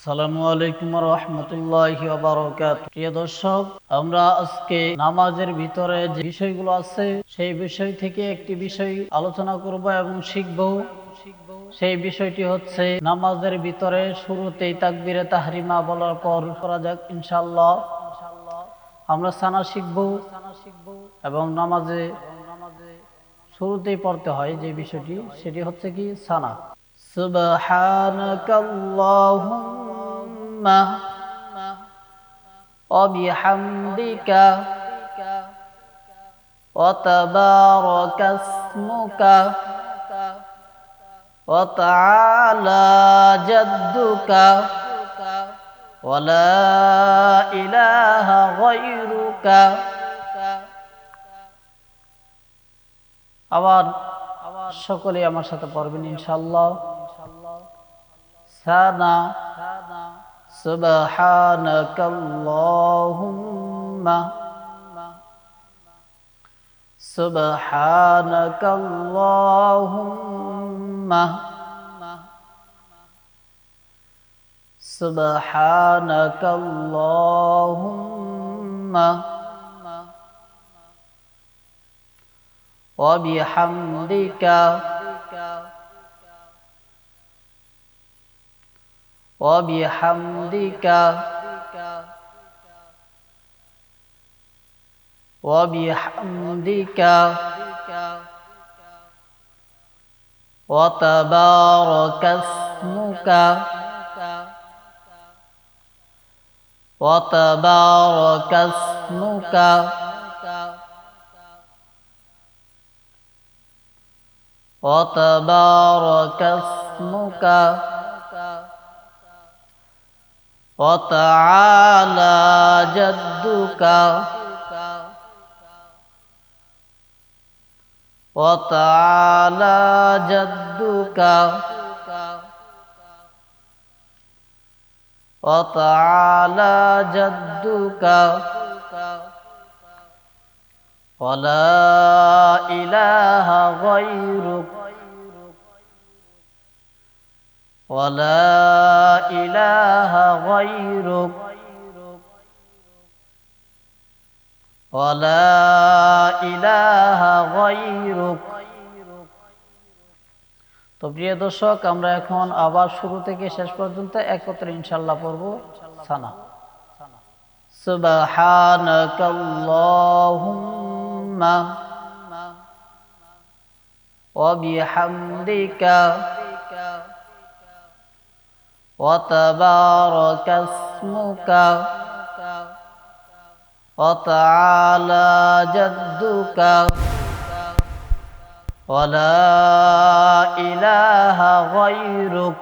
আসসালামু আলাইকুম ওয়া রাহমাতুল্লাহি ওয়া বারাকাতুহু। প্রিয় দর্শক, আমরা আজকে নামাজের ভিতরে যে বিষয়গুলো আছে সেই বিষয় থেকে একটি বিষয় আলোচনা করব এবং শিখব। সেই বিষয়টি হচ্ছে নামাজের ভিতরে শুরুতেই তাকবীরে তাহরিমা বলার পর করা যাক ইনশাআল্লাহ। আমরা সানা শিখব এবং নামাজে শুরুতেই পড়তে হয় যে বিষয়টি, সেটি হচ্ছে কি সানা। সুবহানাকাল্লাহুম্মা ওয়া বিহামদিকা ওয়া তাবারাকাসমুকা ওয়া তাআলা জাদ্দুকা ওয়া লা ইলাহা গায়রুকা। আবার সকলে আমার সাথে পড়বেন ইনশাআল্লাহ। সানা সুবহানাকাল্লাহুম্মা সুবহানাকাল্লাহুম্মা সুবহানাকাল্লাহুম্মা ওয়া বিহামদিকা ওয়া বিহামদিকা ওয়া বিহামদিকা ওয়া তাবারাকাসমুকা ওয়া তাবারাকাসমুকা ওয়া তাবারাকাসমুকা ওয়া তাআলা জাদ্দুকা ওয়া তাআলা জাদ্দুকা ওয়া তাআলা জাদ্দুকা ওয়া লা ইলাহা গায়রুক ওয়া লা ইলাহা গায়রুক ওয়া লা ইলাহা গায়রুক। তো প্রিয় দর্শক, আমরা এখন আবার শুরু থেকে শেষ পর্যন্ত একত্রে ইনশাআল্লাহ পড়ব সানা। সুবহানাকাল্লাহুম্মা ওয়া বিহামদিকা ওয়া তাবারাকাসমুকা ওয়া তাআলা জাদ্দুকা ওয়া লা ইলাহা গায়রুক